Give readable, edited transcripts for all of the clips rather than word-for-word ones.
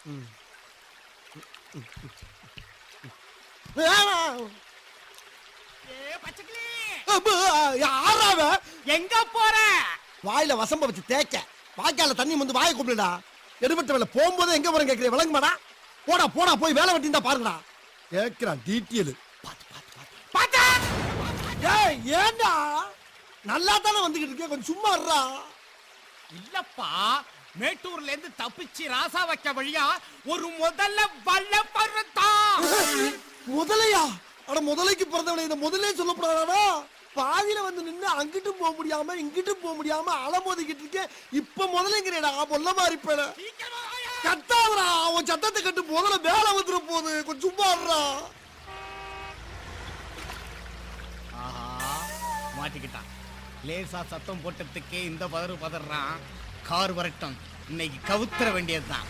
எங்க போற? வாயில வசம்ப வச்சு தேய்க்க, வாய்க்கால தண்ணி வந்து வாயை கூப்பிடுடா. எடுபட்ட வேலை போகும்போது எங்க போறேன் கேட்கிறேன், விளங்குமாடா? போடா போடா போய் வேலை வெட்டி தான் பாருங்கடா. கேட்கிறான் டீட்டெயில். ஏண்டா நல்லா தானே வந்துகிட்டு இருக்கேன், கொஞ்சம் சும்மா இருடா. இல்லப்பா, மேட்டூர்ல இருந்து தப்பிச்சு ராசா வைக்க வழியா ஒரு முதல்ல வல்ல பறத்தான். முதலையா? அட முதலைக்கு பிறந்தவனை இந்த முதலே சொல்லப்படாதா? பாதியில வந்து நின்று அங்கிட்டும் போக முடியாம இங்கிட்டும் போக முடியாம அலமோதிக்கிட்டு இருக்கேன். இப்ப முதலைங்கிறேடா, பொல்ல மாதிரி பேட கத்தாதரா. உன் சத்தத்தை கட்டு முதல்ல வேலை வந்துட போகுது, கொஞ்சம் சும்மா இருடா. மாட்டிக்கிட்டான். லேசா சத்தம் போட்டதுக்கே இந்த பதறான். கார் வரட்டும், இன்னைக்கு கவுத்துற வேண்டியதுதான்.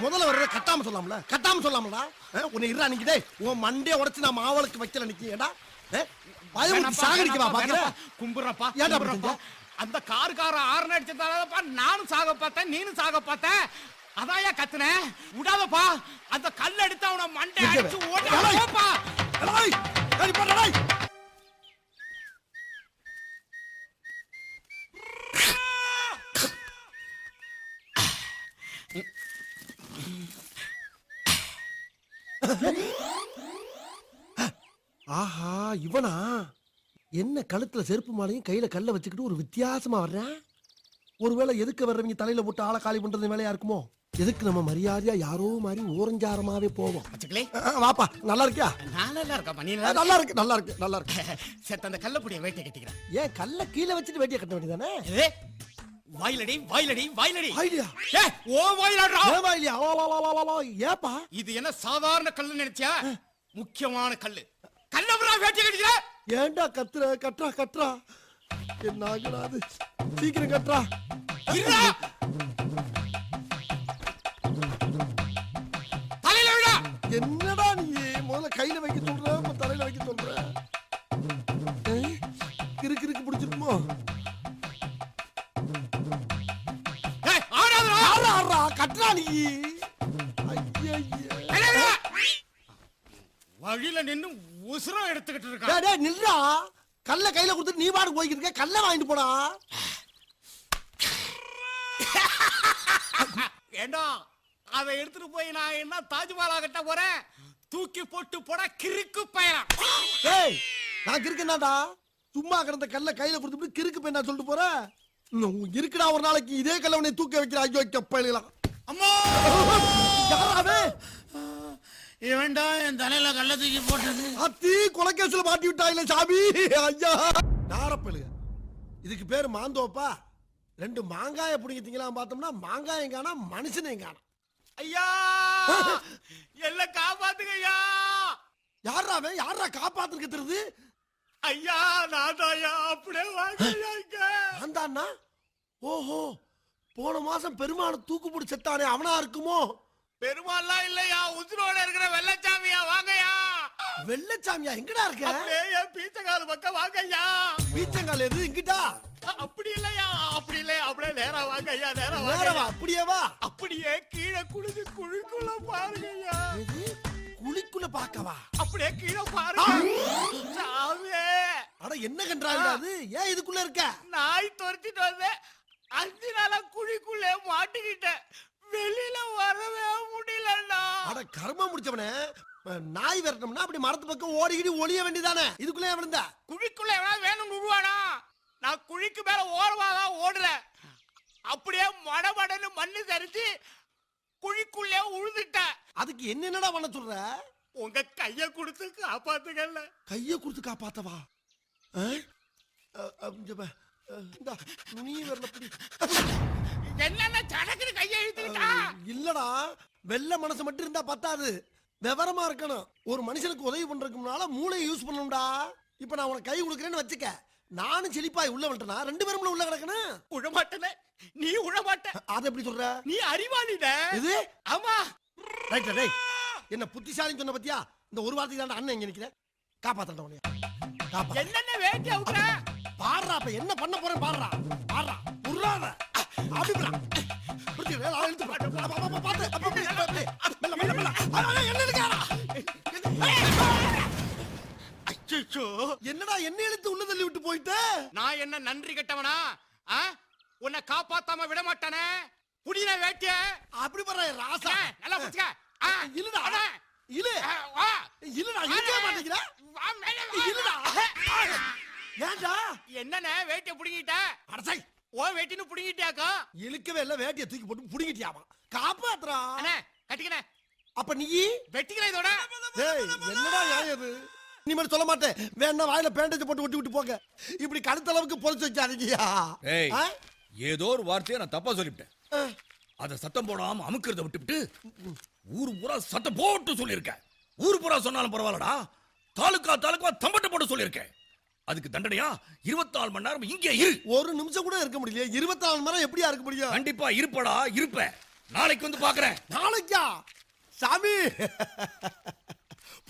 முதல்ல வர்றத கட்டாம சொல்லாமல, கட்டாம சொல்லாமடா. உன்னை இருடா நிக்கிட்டே, உன் மண்டே உடைச்சு நான் மாவளுக்கு வைக்கல நிக்கிடா. கும்புறப்பா ஏன்டா அந்த காருக்கார ஆறு அடிச்சதாலப்பா நானும் சாக பார்த்தேன், நீனும் சாக பார்த்தேன். அதாயா கத்துன. விடாதப்பா, அந்த கல் எடுத்து அவனை மண்டை அடிச்சு ஓடுப்பா. ஆஹா, இவனா? என்ன கழுத்துல செருப்பு மாலையும் கையில கல்ல வச்சுக்கிட்டு ஒரு வித்தியாசமா வர்றேன். ஒருவேளை எதுக்கு வர்றவங்க தலையில போட்டு ஆளை காலி பண்றது வேலையா இருக்குமோ? எதுக்கு நம்ம மரியாதையா யாரோ மாதிரி ஓரஞ்சாரமாவே போவோம். வாப்பா, நல்லா இருக்கியா? நல்லா இருக்கா? நல்லா இருக்கு, நல்லா இருக்கு, நல்லா இருக்கு. சேர்த்து அந்த கல்லப்படியை வேட்டை கட்டிக்கிறேன். ஏன் கல்ல கீழே வச்சுட்டு வேட்டியை கட்ட வேண்டியதானே? வாயிலடி வாயிலடி வாயிலடி. ஐடியா ஓ வாயிலடா. வாயிலியா? ஏப்பா இது என்ன சாதாரண கல்லு நினைச்சியா? முக்கியமான கல்லு. கல்லவரா வேட்டை கட்டிக்கிற? ஏண்டா கத்துற? கட்றா கட்றா. என்ன ஆகுறாது? சீக்கிரம் கட்றா. இருடா. தலையில விட. என்னடா நீ முதல்ல கையில வைக்க சொல்ற, இப்ப தலையில வைக்க சொல்ற. கிறுக்கு கிறுக்கு பிடிச்சிருக்குமோ? கட்றா நீ. வழியில நின்னு உசுரம் எடுத்துக்கிட்டு இருக்கா. டேய் நில்றா. கல்ல கையில கொடுத்து நீ பாடு போய்கிட்டு இருக்க, கல்ல வாங்கிட்டு போடா. ஏண்டா அதை எடுத்துட்டு போய் நான் என்ன தாஜ்மஹாலா கட்ட போறேன்? தூக்கி போட்டு போட கிறுக்கு பயலாம். டேய் நான் கிறுக்கு என்னடா? சும்மா கிடந்த கல்ல கையில கொடுத்துட்டு கிறுக்கு பையனா சொல்லிட்டு போற? இருக்குடா, ஒரு நாளைக்கு இதே கல்ல உன்னை தூக்க வைக்கிற. ஐயோ கப்பலாம். அம்மா யாராவே இவன்டா என் தலையில கல்ல தூக்கி போட்டது. அத்தி கொலைகேஸ்ல மாட்டி விட்டாயில சாமி. ஐயா நாரப்பழுக. இதுக்கு பேரு மாந்தோப்பா. ரெண்டு மாங்காய பிடிக்கிட்டீங்களா பார்த்தோம்னா மாங்காயம் காணா, மனுஷனையும் காணா. ஐயா எல்லாம் காப்பாத்துங்க ஐயா. யாராவே? யாரா காப்பாத்துக்கு தெரியுது? ஐயா நான் ஐயா அப்படியே வாங்க. அந்தாண்ணா. ஓஹோ, போன மாசம் பெருமாள் தூக்கு போட்டு செத்தானே, அவனா இருக்குமோ? பெருமாள்லாம் இல்லையா, உசுரோட இருக்கிற வெள்ளச்சாமியா. வாங்கயா. வெள்ளச்சாமியா? எங்கடா இருக்க? என் பீச்சங்கால் பக்கம் வாங்கய்யா. பீச்சங்கால் எது? இங்கிட்டா? அப்படி இல்லையா, அப்படி இல்லையா, அப்படியே நேரா வாங்க ஐயா. நேரா வாங்க. அப்படியே வா. அப்படியே கீழே குளிச்சு குழிக்குள்ள பாருங்கய்யா. குழிக்குள்ள பாக்கவா? அப்படியே கீழே பாருங்க. அட என்ன கன்றாங்க அது? ஏன் இதுக்குள்ள இருக்க? நாய் துரத்திட்டு வந்து 5 நாளா குழிக்குள்ளே மாட்டிக்கிட்டேன். வெளியில வரவே முடியலண்ணா. அட கர்மம் முடிச்சவனே, நாய் வரணும்னா அப்படி மரத்து பக்கம் ஓடிக்கிட்டு ஒளிய வேண்டியதானே. இதுக்குள்ளே விழுந்தா? குழிக்குள்ள எவ்வளவு வேணும் விடுவானா? நான் குழிக்கு மேல ஓரமாக ஓடுறேன். அப்படியே மடமடன்னு மண்ணு சரிச்சு குழிக்குள்ளே உழுதுட்டேன். அதுக்கு என்னடா பண்ண சொல்ற? உங்க கைய கொடுத்து காப்பாத்துக்கல. கைய கொடுத்து காப்பாத்தவா? என்னென்ன சடக்குன்னு கைய இழுத்துக்கிட்டா? இல்லடா, வெள்ள மனசு மட்டும் இருந்தா பத்தாது, விவரமா இருக்கணும். ஒரு மனுஷனுக்கு உதவி பண்றதுக்கு முன்னால மூளையை யூஸ் பண்ணணும்டா. இப்ப நான் உனக்கு கை கொடுக்கறேன்னு வச்சுக்க, நானும் செழிப்பாய் உள்ள வந்துட்டேனா 2 பேரும் உள்ள கிடக்கணும். உழமாட்டல, நீ உழமாட்ட. மாட்டேன். அத எப்படி சொல்ற? நீ அறிவாளிடா. இது ஆமா. ரைட் டேய். என்ன புத்திசாலின்னு சொன்ன பத்தியா? இந்த ஒரு வார்த்தைக்கு தான் அண்ணன் இங்க நிக்கிறேன். காப்பாத்தறேன் உன்னை. காப்பா. என்னென்ன வேட்டி அவுட்ற? பாறா அப்ப என்ன பண்ண போறேன் பாறா. பாறா. உர்றாத. அப்படிடா. புடிச்சு வேலை இழுத்து பாத்து. மெல்ல மெல்ல. என்ன இருக்காரா? அச்சச்சோ. என்னடா என்ன இழுத்து உள்ள தள்ளி விட்டு போயிட்ட? நான் என்ன நன்றி கெட்டவனா? உன்னை காப்பாத்தாம விட மாட்டானே. புடின வேட்டிய. அப்படி பாறா ராசா. நல்லா புடிச்சுக்க. இல்லடா. இல்ல. வா. இல்லடா இழுக்க மாட்டேங்கற. வா மேல வா. இல்லடா. ஏன்டா? என்னண்ணே வேட்டிய புடிங்கிட்ட? அடசை. ஓ வேட்டின்னு புடிங்கிட்டியாக்கா? இழுக்கவே இல்ல வேட்டிய தூக்கி போட்டு புடிங்கிட்டியாமா. காப்பாத்துறா. அண்ணே கட்டிக்கனே. அப்ப நீ வெட்டிக்கல இதோட. டேய் என்னடா நியாயம் இது? நீ மட்டும் சொல்ல மாட்டே. வேணா வாயில பேண்டேஜ் போட்டு ஒட்டி விட்டு போங்க. இப்படி கழுத்த அளவுக்கு பொறுத்து வைக்காதீங்கயா. ஏய் ஏதோ ஒரு வார்த்தையை நான் தப்பா சொல்லிட்டேன். அத சத்தம் போடாம அமுக்கிறத விட்டுவிட்டு ஊர் பூரா சத்தம் போட்டு சொல்லியிருக்கேன். ஊர் பூரா சொன்னாலும் பரவாயில்லடா. தாலுக்கா தம்பட்ட போட்டு சொல்லியிருக்கேன். அதுக்கு தண்டனையா 24 மணி நேரம் இங்கே இரு. ஒரு நிமிஷம் கூட இருக்க முடியல. 24 மணி நேரம் எப்படியா இருக்க முடியும்? கண்டிப்பா இருப்படா இருப்ப. நாளைக்கு வந்து பாக்குறேன். நாளைக்கா? சாமி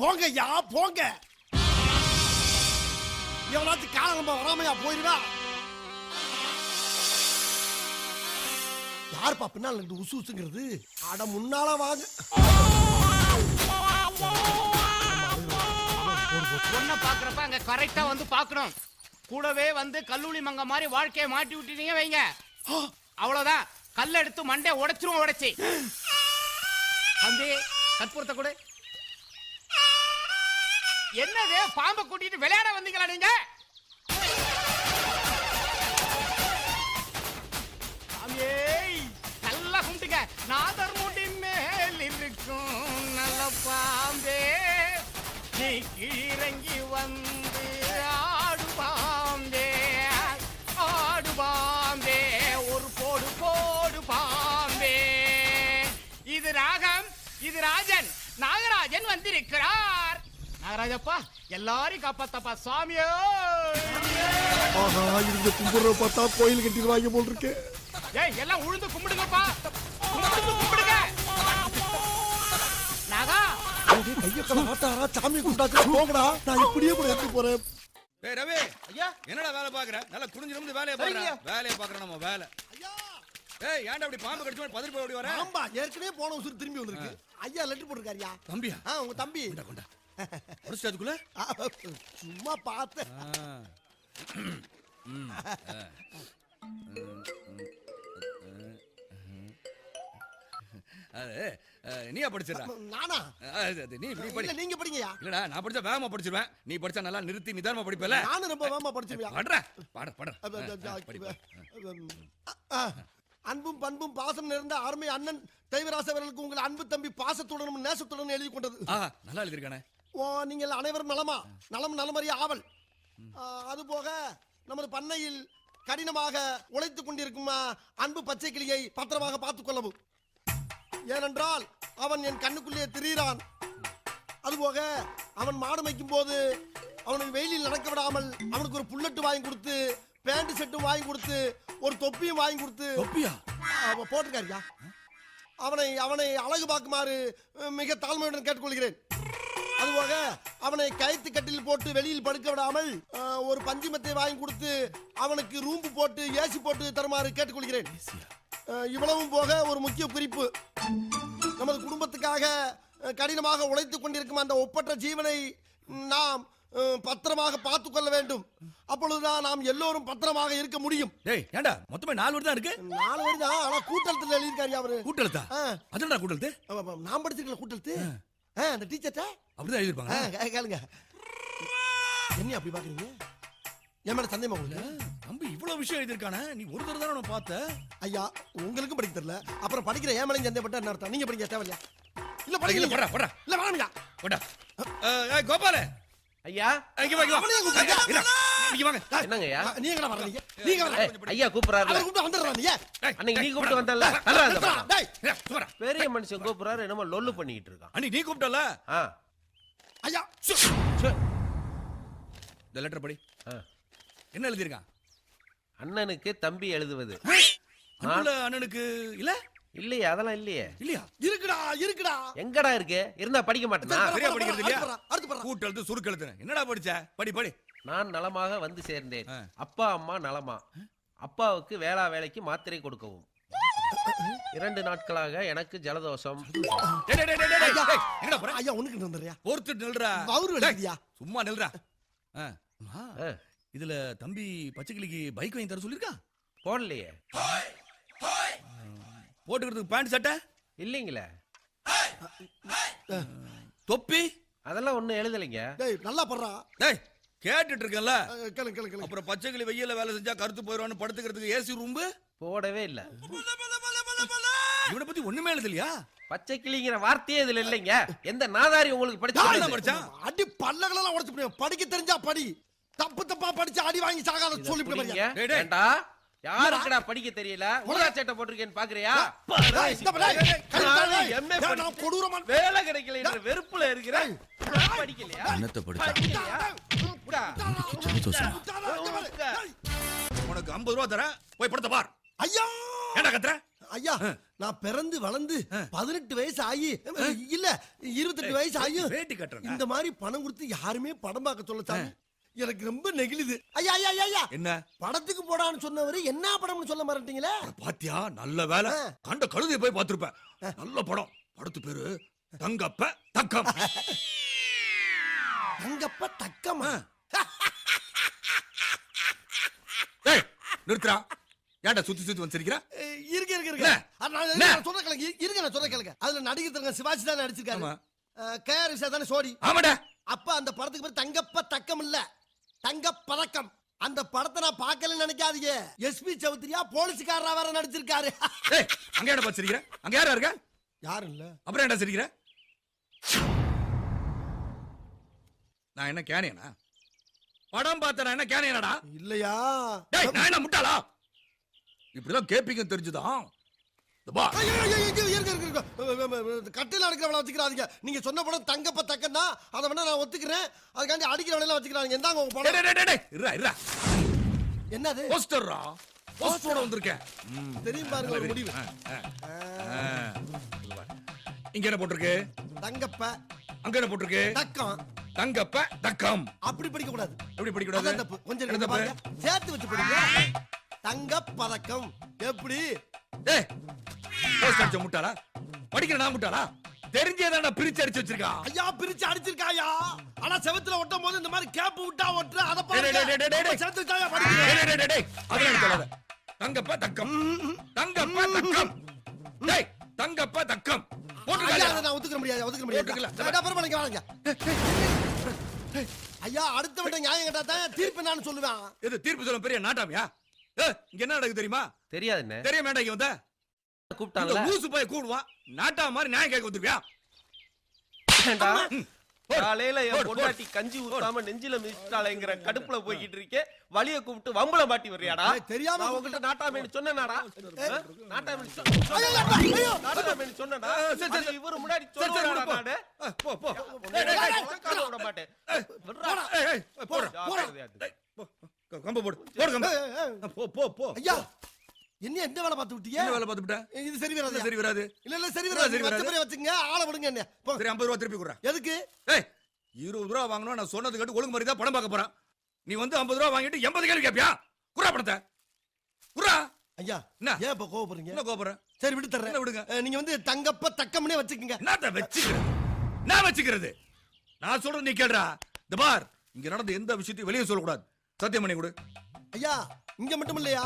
போங்க யா போங்க. எவனாச்சும் காலம்ப வராமையா போயிருவா. யாருப்பா பின்னால இருந்து உசு உசுங்கிறது? அட முன்னால வாங்க. பொண்ண பாக்குறப்ப அங்க கரெக்டா வந்து பாக்கணும். கூடவே வந்து கல்லூரி மங்க மாதிரி வாழ்க்கையை மாட்டி விட்டுட்டீங்க வைங்க, அவ்வளவுதான். கல்ல எடுத்து மண்டே உடைச்சிரும். உடைச்சி தம்பி கற்பூரத்தை கொடு. என்னது பாம்பை கூட்டிட்டு விளையாட வந்தீங்களா நீங்க? நல்லா கும்பிட்டுங்க. நாதர் முடி மேல் இருக்கும் நல்ல பாம்பே, நீ இறங்கி வந்து ஆடு பாம்பே, ஆடு பாம்பே, ஒரு போடு போடு பாம்பே. இது ராகம், இது ராஜன். நாகராஜன் வந்திருக்கிறார். நாகராஜப்பா எல்லாரையும் காப்பாத்தப்பா சுவாமியோ. ஆஹா இந்த கும்பிடுற பார்த்தா கோயில் கட்டிடுவாங்க போல் இருக்கு. ஏய் எல்லாம் உழுந்து கும்பிடுங்கப்பா. கும்பிடுங்க. நாகா கைய கல மாட்டாரா? சாமி கும்பிட்டாச்சு போங்கடா. நான் இப்படியே கூட எடுத்து போறேன். ஏய் ரவி ஐயா என்னடா வேலை பாக்குற? நல்லா குனிஞ்சு நிமிர்ந்து வேலைய பாக்குற. வேலைய பாக்குற நம்ம வேலை. ஐயா ஏய் ஏன்டா அப்படி பாம்பு கடிச்சு பதறி போய் ஓடி வர? ஆம்பா ஏற்கனவே போன உசுறு திரும்பி வந்திருக்கு. ஐயா லெட்டர் போட்டுருக்காருயா. தம்பியா? உங்க தம்பி. கொண்டா முடிச்சு அதுக்குள்ள சும்மா பார்த்தேன். நீயா படிச்சிடா? நானா? நீ இப்படி படி. நீங்க படிங்கயா. இல்லடா நான் படிச்சா வேகமா படிச்சிருவேன். நீ படிச்சா நல்லா நிறுத்தி நிதானமா படிப்பல. நானும் ரொம்ப வேகமா படிச்சிருவேன். படுறா பாடு. அன்பும் பண்பும் பாசம் நிறைந்த அருமை அண்ணன் தெய்வராச அவர்களுக்கு உங்கள் அன்பு தம்பி பாசத்துடனும் நேசத்துடனும் எழுதி கொண்டது. நல்லா எழுதிருக்கானே. நீங்கள் அனைவரும் நலமா? நலம் நலமறிய ஆவல். அதுபோக நமது பண்ணையில் கடினமாக உழைத்துக் கொண்டிருக்கும் அன்பு பச்சை கிளியை பத்திரமாக பார்த்துக் கொள்ளவும். ஏனென்றால் அவன் என் கண்ணுக்குள்ளே திரிகிறான். அதுபோக அவன் மாடு மேய்க்கும் போது அவனுக்கு வெயிலில் நடக்க விடாமல் அவனுக்கு ஒரு புல்லட்டு வாங்கி கொடுத்து, பேண்ட் செட்டும் வாங்கி கொடுத்து, ஒரு தொப்பியும் வாங்கி கொடுத்து போட்டிருக்காருயா. அவனை அழகு பார்க்குமாறு மிக தாழ்மையுடன் கேட்டுக்கொள்கிறேன். அதுபோக அவனை கயிற்று கட்டில் போட்டு வெளியில் படுக்க விடாமல் ஒரு பஞ்சுமத்தை வாங்கி கொடுத்து அவனுக்கு ரூம்பு போட்டு ஏசி போட்டு தருமாறு கேட்டுக்கொள்கிறேன். இவ்வளவும் போக ஒரு முக்கிய குறிப்பு. நமது குடும்பத்துக்காக கடினமாக உழைத்துக் கொண்டிருக்கும் அந்த ஒப்பற்ற ஜீவனை நாம் பத்திரமாக பார்த்துக் கொள்ள வேண்டும். அப்பொழுதுதான் நாம் எல்லோரும் பத்திரமாக இருக்க முடியும். டேய் ஏண்டா மொத்தமே 4 வரி தான் இருக்கு. 4 வரி தான். ஆனா கூட்டெழுத்துல எழுதிருக்காரு அவரு. கூட்டெழுத்தா? அதென்னடா கூட்டெழுத்து? நான் படிச்சிருக்கல கூட்டெழுத்து. அந்த டீச்சர்ட்ட அப்படிதான் எழுதிருப்பாங்க. கேளுங்க. என்ன அப்படி பாக்குறீங்க? என் மேல சந்தேகமா உங்களுக்கு? தம்பி இவ்வளவு விஷயம் எழுதிருக்கானே. நீ ஒரு தடவை தானே நான் பார்த்த. ஐயா உங்களுக்கும் படிக்க தெரியல, அப்புறம் படிக்கிற ஏன் மேலையும் சந்தேகப்பட்டா என்ன அர்த்தம்? நீங்க படிக்க தேவையா? இல்ல படிக்கல. போடா இல்ல வேணாம்யா. போடா. கோபால ஐயா இங்க வா. இங்க வாங்க. என்னங்க ஐயா? நீங்க எங்கடா வர்றீங்க? நீங்க வர. ஐயா கூப்பிடுறாரு. அவரை கூப்பிட்டு வந்துடுறான். நீ அன்னைக்கு நீ கூப்பிட்டு வந்தல்ல. டேய் சும்மா. பெரிய மனுஷன் கூப்பிடுறாரு, என்னமோ லொல்லு பண்ணிட்டு இருக்கான். அன்னைக்கு நீ கூப்பிட்டல. ஐயா இந்த லெட்டர் படி. என்ன எழுதிருக்கான்? அண்ணனுக்கு தம்பி எழுதுவது. அன்புள்ள அண்ணனுக்கு இல்ல இல்லையே அதெல்லாம் இல்லையே. இல்லையா? இருக்குடா எங்கடா இருக்கு? இருந்தா படிக்க மாட்டேனா? சரியா படிக்கிறது இல்லையா? அடுத்து பண்றா. கூட்டெழுத்து சுருக்கெழுத்து என்னடா படிச்ச? படி. நான் நலமாக வந்து சேர்ந்தேன். ஆ. அப்பா அம்மா நலமா? அப்பாவுக்கு வேலைக்கு மாத்திரை கொடுக்கவும். 2 நாட்களாக எனக்கு ஜலதோஷம். எங்கடா போற? ஐயா உனக்கு வந்துறியா? பொறுத்து நில்றா. வவுறு வலிக்குதியா? சும்மா நில்றா. அம்மா, ஆ. இதுல தம்பி பச்சைக்கிளிக்கு பைக் வாங்கி தர சொல்லிருக்கா? போடலையே. போட்டுக்கிறதுக்கு பேண்ட் சட்டை இல்லைங்களே. தொப்பி அதெல்லாம் ஒண்ணும் எழுதலைங்க. டேய் நல்லா பண்றா. டேய் கேட்டுட்டு இருக்கேன்ல. கேளு. அப்புறம் பச்சைக்கிளி வெயில்ல வேலை செஞ்சா கருத்து போயிடுவான்னு படுத்துக்கிறதுக்கு ஏசி ரூம்பு போடவே இல்ல. இவனை பத்தி ஒண்ணுமே எழுதலையா? பச்சை கிளிங்கிற வார்த்தையே இதுல இல்லைங்க. எந்த நாதாரி உங்களுக்கு யாருடா படிச்சு படிச்சான்? அடி பல்லகளெல்லாம் உடைச்சு போடுவேன். படிக்க தெரிஞ்சா படி. தப்பா படிச்சு அடி வாங்கி சாகாத சொல்லிட்டு புரியுங்க? டேய், டேய். ஏண்டா யாருக்குடா படிக்க தெரியல? ஊதா சட்டை போட்டிருக்கேன்னு பாக்குறியா? நான் கொடூரமா வேலை கிடைக்கல என்ற வெறுப்புல இருக்கிறேன். படிக்கலையா? என்னத்தை படிச்சா? படிக்கலையா? உடா. உனக்கு 50 ரூபா தரேன், போய் படத்தை பார். ஐயா ஏன்டா கத்துற? ஐயா நான் பிறந்து வளர்ந்து 18 வயசு ஆகி இல்ல 28 வயசு ஆகி வேட்டி கட்டுறேன். இந்த மாதிரி பணம் கொடுத்து யாருமே படம் பார்க்க சொல்ல சாமி. எனக்கு ரொம்ப நெகிழுது. ஐயா என்ன படத்துக்கு போடான்னு சொன்னவரு என்ன படம்னு சொல்ல மாட்டீங்களே? பாத்தியா? நல்ல வேலை. கண்ட கழுதையை போய் பார்த்திருப்பேன். நல்ல படம். படத்து பேரு தங்கப்ப தக்கம். தங்கப்ப தக்கமா? டேய் நிறுத்துறா. ஏன்டா சுத்தி வந்து சிரிக்கிற? இருக்கு நான் சொல்ற கேளுங்க. இருங்க நான் சொல்ற கேளுங்க. அதுல நடிகர் தங்க சிவாஜி தான் நடிச்சிருக்காரு. ஆமா. கேஆர் தானே சோடி. ஆமாடா. அப்ப அந்த படத்துக்கு பேர் தங்கப்ப தக்கம் இல்ல, தங்க பதக்கம். அந்த படத்தை நான் பார்க்கலன்னு நினைக்காதீங்க. எஸ்பி சௌத்ரியா போலீஸ்காரரா வேற நடிச்சிருக்காரு. டேய் அங்க என்ன பார்த்து சிரிக்கிற? அங்க யாரா இருக்க? யாரும் இல்ல. அப்புறம் என்ன சிரிக்கிற? நான் என்ன கேனியனா? படம் பார்த்த நான் என்ன கேனியனடா? இல்லையா? டேய் நான் என்ன முட்டாளா? இப்படிதான் கேப்பீங்க தெரிஞ்சுதான். இருங்க கட்டில அடிக்கிறவள வச்சுக்கிறாதீங்க. நீங்க சொன்ன படம் தங்கப்ப தக்கன்னா அதை வேணா நான் ஒத்துக்கிறேன். அதுக்காண்டி அடிக்கிறவளெல்லாம் வச்சுக்கிறாங்க. இந்தாங்க உங்க படம். இருடா. என்னது? போஸ்டர்ரா. போஸ்டரோட வந்திருக்கேன். தெரியும் பாருங்க ஒரு முடிவு. இங்க என்ன போட்டிருக்கு? தங்கப்ப. அங்க என்ன போட்டிருக்கு? தக்கம். தங்கப்ப தக்கம். அப்படி படிக்க கூடாது. எப்படி படிக்க கூடாது? அதான் தப்பு. கொஞ்சம் என்ன பாருங்க. தப்பு? சேர்த்து வச்சு படிங்க. தங்க பதக்கம். எப்படி? டேய் போஸ்ட் அடிச்ச முட்டாளா? படிக்கிற நான் முட்டாளா? தெரிஞ்சேதான்டா பிரிச்சு அடிச்சு வச்சிருக்கா. ஐயா பிரிச்சு அடிச்சிருக்காயா. ஆனா செவத்துல ஒட்டும் போது இந்த மாதிரி கேப் விட்டா ஒட்டுற அத பாருங்க. சேர்த்து வச்சாயா படிங்க. டேய் அதெல்லாம் சொல்லாத. தங்கப்ப தக்கம். தங்கப்ப தக்கம். டேய் தங்கப்ப தக்கம். ஐயா நான் ஒத்துக்க முடியாது. அட பரவாயில்லை வாங்க. ஐயா அடுத்த விட நியாயம் கேட்டா தான் தீர்ப்பு நான் சொல்லுவேன். இது தீர்ப்பு சொல்ல பெரிய நாட்டாமியா? இங்க என்ன நடக்குது தெரியுமா? தெரியாதுண்ணே. தெரிய வேண்டாம். இங்க வந்த கூப்பிட்டாங்கல. ஊசு போய் கூடுவான். நாட்டா மாதிரி நியாயம் கேட்க வந்துருவியா? ஏண்டா? காலையில என் பொண்டாட்டி கஞ்சி ஊத்தாம நெஞ்சில மிதிச்சிட்டாளேங்கிற கடுப்புல போய்கிட்டு இருக்கே. வலிய கூப்பிட்டு வம்பள மாட்டி வர்றியாடா? தெரியாம நான் உங்கள்ட்ட நாட்டாமேனு சொன்னேனாடா? நாட்டாமேனு சொன்னேனா? அது இவரு முன்னாடி சொன்னாடா நானு? போ போ. கால விட மாட்டேன். கம்ப போடு. போ. ஐயா என்ன எந்த வேலை பார்த்து விட்டீங்க? என்ன வேலை பார்த்துட்ட? இது சரி வராது. சரி வராது. இல்ல சரி வராது. வச்சபடியே வச்சுங்க. ஆளை விடுங்க என்ன. சரி 50 ரூபா திருப்பி குடுறேன். எதுக்கு? ஏய் 20 ரூபா வாங்கணும். நான் சொன்னது கேட்டு ஒழுங்கு மாதிரி தான் படம் பார்க்க போறேன். நீ வந்து 50 ரூபா வாங்கிட்டு 80 கேள்வி கேப்பியா? குறா பணத்தை. குறா. ஐயா என்ன? ஏன் இப்ப கோவப்படுறீங்க? என்ன கோபறேன்? சரி விட்டு தர்றேன். என்ன விடுங்க? நீங்க வந்து தங்கப்ப தக்கம்னே வச்சுக்கங்க. என்னத்த வச்சுக்கிறது? நான் வச்சுக்கிறது. நான் சொல்றது நீ கேளுடா. இந்த பார் இங்க நடந்த எந்த விஷயத்தையும் வெளியே சொல்லக்கூடாது. சத்தியம் பண்ணி கொடு. ஐயா இங்க மட்டும் இல்லையா,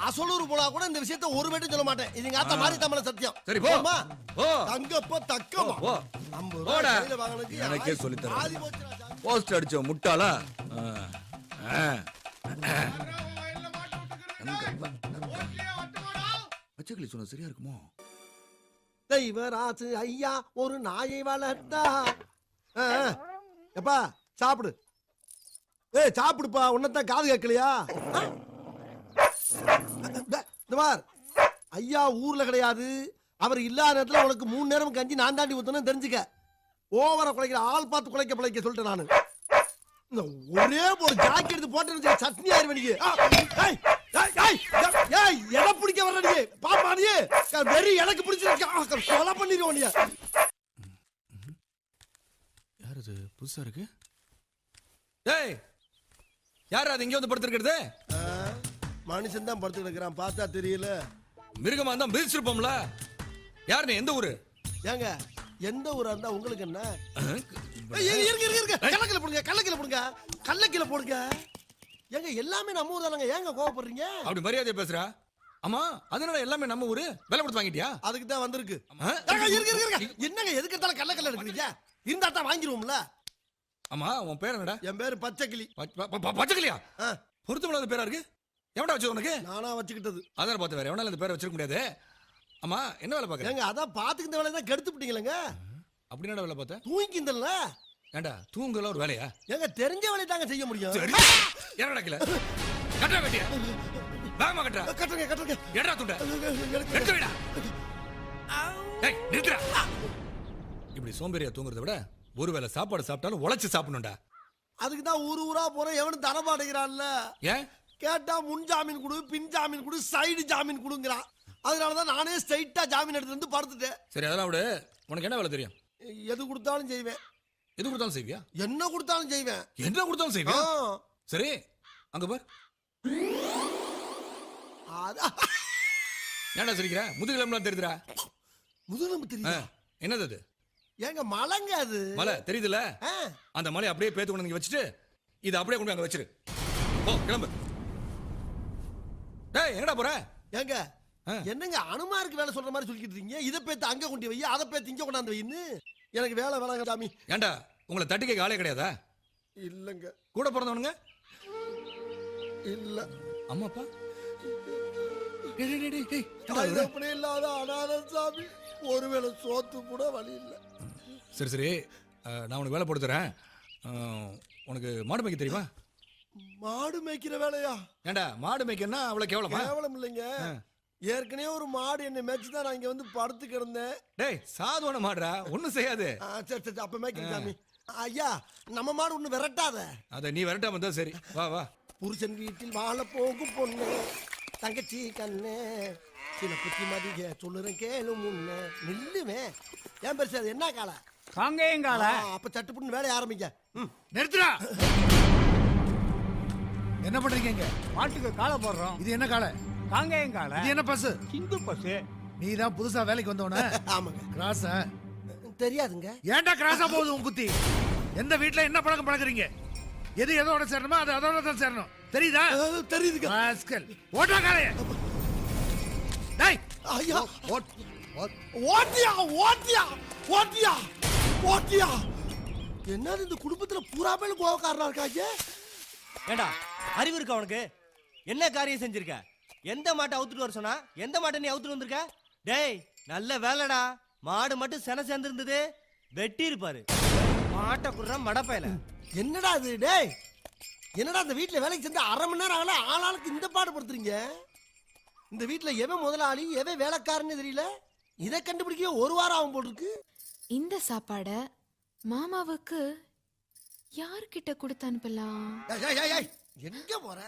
அசலூர் போனா கூட இந்த விஷயத்தை ஒரு மட்டும் சொல்ல மாட்டேன். இது ஆத்த மாதிரி தமிழ சத்தியம். சரி போ. போ. தங்கப்ப தக்கமா. போ. 50 போடா. ரூபாய் வாங்குனதுக்கு எனக்கே சொல்லி தரேன். ஆதி போச்சுடா சாமி. போஸ்ட் அடிச்ச முட்டாளா? பச்சைக்கிளி சொன்ன சரியா இருக்குமோ? தெய்வராசு ஐயா ஒரு நாயை வளர்த்தா. எப்பா சாப்பிடு. ஏய் சாப்பிடுப்பா. உன்னதான் காது கேட்கலையா? இந்த பார் ஐயா ஊர்ல கிடையாது. அவர் இல்லாத நேரத்துல உனக்கு 3 நேரம் கஞ்சி நான் தாண்டி ஊத்தணும் தெரிஞ்சுக்க. ஓவரா குலைக்கிற ஆள் பார்த்து குலைக்க பிழைக்க சொல்லிட்டேன் நானு. இந்த ஒரே ஒரு ஜாக்கெட் எடுத்து போட்டு சட்னி ஆயிரம் மணிக்கு எதை பிடிக்க வர்ற நீ? வெறி எனக்கு பிடிச்சிருக்கு. கொலை பண்ணிடுவோம் நீ. யார் இது புதுசா இருக்கு? டேய் யார் அது இங்க வந்து படுத்துக்கிறது? மனுஷன் தான் படுத்து கிடக்குறான், பார்த்தா தெரியல. மிருகமா இருந்தா மிதிச்சிருப்போம்ல. யார் நீ? எந்த ஊரு? ஏங்க எந்த ஊரா இருந்தா உங்களுக்கு என்ன? இருங்க கல்லக்கில போடுங்க, கல்லக்கில போடுங்க, கல்லக்கில போடுங்க. ஏங்க எல்லாமே நம்ம ஊர் தானங்க, ஏங்க கோவப்படுறீங்க? அப்படி மரியாதை பேசுறா? ஆமா அதனால எல்லாமே நம்ம ஊரு. விலை கொடுத்து வாங்கிட்டியா? அதுக்கு தான் வந்திருக்கு. ஆ? இருங்க என்னங்க எதுக்கு எடுத்தாலும் கல்லக்கல்ல எடுக்கிறீங்க? இருந்தா தான் வாங்கிடுவோம்ல. ஆமா உன் பேர் என்னடா? என் பேரு பச்சைக்கிளி. பச்சைக்கிளியா? பொருத்தமில்லாத பேரா இருக்கு. எவன்டா வச்சது உனக்கு? நானா வச்சுக்கிட்டது. அதான் பார்த்து வேற எவனால இந்த பேரை வச்சிருக்க முடியாது. ஆமா என்ன வேலை பாக்குற? ஏங்க அதான் பாத்துக்கிட்ட வேலையை தான் கெடுத்து விட்டீங்களேங்க. அப்படி என்ன வேலை பார்த்த? தூங்கிக்கிந்தல்ல. ஏண்டா தூங்கல ஒரு வேலையா? ஏங்க தெரிஞ்ச வேலையை தாங்க செய்ய முடியும். சரி என்ன நடக்கல? கட்டா கட்டியா? வேகமா கட்டா. கட்டுங்க. எடா துண்ட. எடுத்து வைடா. டேய் நிறுத்துடா. இப்படி சோம்பேறியா தூங்குறத விட ஒருவேளை சாப்பாடு சாப்பிட்டாலும் உழைச்சு சாப்பிடணும்டா. அதுக்கு தான் ஊரா போற எவனும் தர மாட்டேங்கிறான்ல. ஏன் கேட்டா முன் ஜாமீன் கொடு, பின் ஜாமீன் கொடு, சைடு ஜாமீன் கொடுங்கறான். அதனாலதான் நானே ஸ்ட்ரைட்டா ஜாமீன் எடுத்து வந்து படுத்துட்டேன். சரி அதெல்லாம் விடு. உனக்கு என்ன வேலை தெரியும்? எது கொடுத்தாலும் செய்வேன். எது கொடுத்தாலும் செய்வியா? என்ன கொடுத்தாலும் செய்வேன். என்ன கொடுத்தாலும் செய்வியா? சரி அங்க பார். ஏன்டா சிரிக்கிற? முதுகெலும்புலாம் தெரியுதுடா. முதுகெலும்பு தெரியுதா? என்னது அது? ஏங்க மலைங்க அது. மலை தெரியுதுல? அந்த மலை அப்படியே பேத்து கொண்டு வச்சுட்டு இதை அப்படியே கொண்டு அங்க வச்சிரு. போ கிளம்பு. டேய் எங்கடா போற? ஏங்க என்னங்க அனுமாருக்கு வேலை சொல்ற மாதிரி சொல்லிட்டு இருக்கீங்க? இதை பேத்து அங்க கொண்டு வை, அதை பேத்து இங்க கொண்டாந்து வைன்னு. எனக்கு வேலை வேணாங்க சாமி. ஏண்டா உங்களை தட்டிக்க ஆளே கிடையாதா? இல்லங்க. கூட பிறந்தவனுங்க? இல்ல. அம்மா அப்பா? இல்லாத அனாதை சாமி. ஒருவேளை சோத்து கூட வழி இல்ல. சரி நான் உனக்கு வேலை போட்டு தரேன். உனக்கு மாடு மேய்க்க தெரியுமா? மாடு மேய்க்கிற வேலையா? ஏண்டா மாடு மேய்க்கன்னா அவ்வளவு கேவலமா? கேவலம் இல்லைங்க. ஏற்கனவே ஒரு மாடு என்னை மேய்ச்சுதான் நான் இங்க வந்து படுத்து கிடந்தேன். டேய் சாதுவான மாடுறா, ஒண்ணும் செய்யாது. சரி அப்ப மேய்க்கிறேன் சாமி. ஐயா நம்ம மாடு ஒண்ணு விரட்டாத. அத நீ விரட்டாம இருந்தா சரி. வா வா. புருஷன் வீட்டில் வாழ போகும் பொண்ணு தங்கச்சி கண்ணு சில புத்தி மதிக சொல்லுறேன் கேளு முன்ன நில்லுவேன். ஏன் பெருசு அது என்ன காலை? காங்கேயங்கால. அப்ப சட்டுப்புட்டு வேலையை ஆரம்பிக்க. நிறுத்துடா. என்ன பண்றீங்க? மாட்டுக்கு காலை போடுறோம். இது என்ன காலை? காங்கேயங்கால. இது என்ன பஸ்? ஹிந்து பஸ். நீ தான் புதுசா வேலைக்கு வந்தவன? ஆமாங்க. கிராஸ் தெரியாதுங்க. ஏன்டா கிராஸா போகுது உன் குத்தி? எந்த வீட்ல என்ன பழக்கம் பழகுறீங்க? எது எதோட சேரணுமோ அது அதோட தான் சேரணும். தெரியுதா? தெரியுதுங்க. ராஸ்கல். ஓட்டா காலைய. டேய் ஐயா ஓட்டியா என்னது இந்த குடும்பத்துல பூரா பேர் கோவக்காரனா இருக்காங்க? ஏண்டா அறிவு இருக்கா உனக்கு? என்ன காரியம் செஞ்சிருக்க? எந்த மாட்டை அவுத்துட்டு வர சொன்னா எந்த மாட்டை நீ அவுத்துட்டு வந்திருக்க? டேய் நல்ல வேலைடா. மாடு மட்டும் சென சேர்ந்திருந்தது வெட்டி இருப்பாரு. மாட்டை குடுற மடப்பையில. என்னடா இது? டேய் என்னடா இந்த வீட்டுல வேலைக்கு சேர்ந்து 1/2 மணி நேரம் ஆகல ஆளாளுக்கு இந்த பாடுபடுத்துறீங்க? இந்த வீட்டுல எவன் முதலாளி எவன் வேலைக்காரன்னு தெரியல. இதை கண்டுபிடிக்க 1 வாரம் ஆகும் போல் இருக்கு. இந்த சாப்பாட மாமாவுக்கு யார்கிட்ட கொடுத்து அனுப்பலாம்? எங்க போற?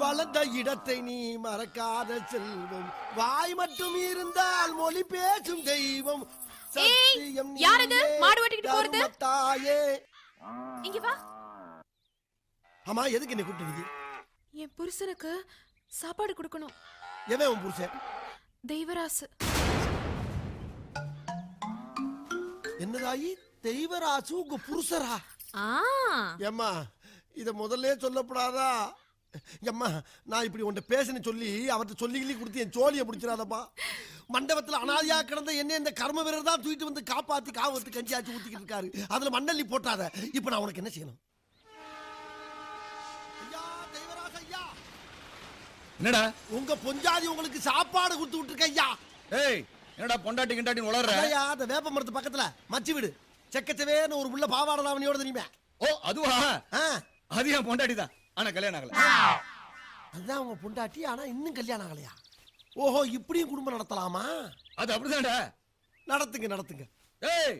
வளர்ந்த இடத்தை நீ மறக்காத செல்வம். வாய் மட்டும் இருந்தால் மொழி பேசும் தெய்வம். சத்தியம் யார் இது மாடு ஓட்டிக்கிட்டு போறது? தாயே இங்க வா. ஆமா எதுக்கு என்ன கூப்பிட்டீங்க? என் புருஷனுக்கு சாப்பாடு கொடுக்கணும். எவன் உன் புருஷன்? தெய்வராசு. என்னதாயி? தெய்வராசு உங்க புருஷரா? ஆ ஏம்மா இத முதல்ல சொல்லப்படாதா? ஏம்மா நான் இப்படி உன்ட்ட பேசுன்னு சொல்லி அவர்கிட்ட சொல்லி கொடுத்து என் சோழியை பிடிச்சிடாதப்பா. மண்டபத்துல அனாதியா கிடந்த என்ன இந்த கர்ம வீரர் தான் தூக்கிட்டு வந்து காப்பாத்தி காவத்து கஞ்சி ஆச்சு ஊத்திக்கிட்டு இருக்காரு. அதுல மண்ணள்ளி போட்டாத. இப்ப நான் உனக்கு என்ன செய்யணும்? ஐயா தெய்வராஜ் ஐயா, என்னடா உங்க பொஞ்சாதி உங்களுக்கு சாப்பாடு கொடுத்து விட்டுருக்க ஐயா. ஏய் என்னடா பொண்டாட்டி கிண்டாட்டி உளறற? ஐயா அந்த வேப்ப மரத்து பக்கத்துல மச்சி வீடு செக்கச்சவேன்னு ஒரு புள்ள பாவாடை தாவணியோட தெரியுமே. ஓ அதுவா? அது என் பொண்டாட்டி தான். ஆனா கல்யாணம் ஆகல. அதுதான் உங்க பொண்டாட்டி. ஆனா இன்னும் கல்யாணம் ஆகலையா? ஓஹோ இப்படியும் குடும்பம் நடத்தலாமா? அது அப்படிதான்டா. நடத்துங்க. ஏய்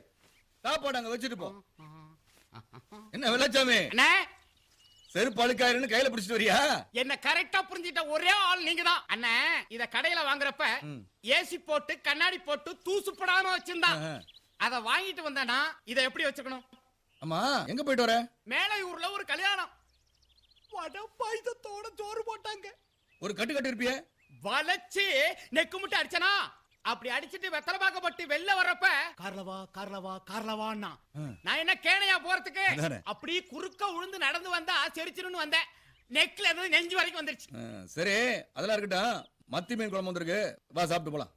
சாப்பாடு அங்க வச்சிட்டு போ. என்ன வெள்ளச்சாமி? அண்ணே செருப்பு அழுக்காயிருன்னு கையில பிடிச்சிட்டு வரியா? என்ன கரெக்டா புரிஞ்சிட்ட ஒரே ஆள் நீங்க தான் அண்ணே. இத கடையில வாங்குறப்ப ஏசி போட்டு கண்ணாடி போட்டு தூசு போடாம வச்சிருந்தான். அத வாங்கிட்டு வந்தேனா இத எப்படி வச்சுக்கணும்? அம்மா எங்க போயிட்டு வர? மேலையூர்ல ஒரு கல்யாணம். வட பாயசத்தோட சோறு போட்டாங்க. ஒரு கட்டு கட்டி இருப்பிய? வளைச்சு நெக்கு முட்டை அடிச்சனா, அப்படி அடிச்சிட்டு வெத்தலை பாக்கப்பட்டு வெளில வர்றப்ப கார்லவா கார்லவா கார்லவான்னா நான் என்ன கேணையா போறதுக்கு? அப்படி குறுக்க உழுந்து நடந்து வந்தா செரிச்சிருன்னு வந்தேன். நெக்ல இருந்து நெஞ்சு வரைக்கும் வந்துருச்சு. சரி அதெல்லாம் இருக்கட்டும். மத்தி மீன் குழம்பு வந்திருக்கு, வா சாப்பிட்டு போலாம்.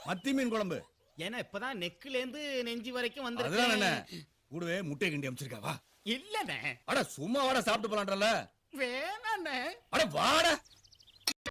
மத்தி மீன் குழம்பு ஏன்னா இப்பதான் நெக்ல இருந்து நெஞ்சு வரைக்கும் அதெல்லாம் என்ன வந்துருக்கு. கூடவே முட்டை கிண்டி அமைச்சிருக்கா, வா. இல்லண்ணே அட சும்மா வாடா சாப்பிட்டு போலான்றல. வேணாண்ணே. அட வாடா.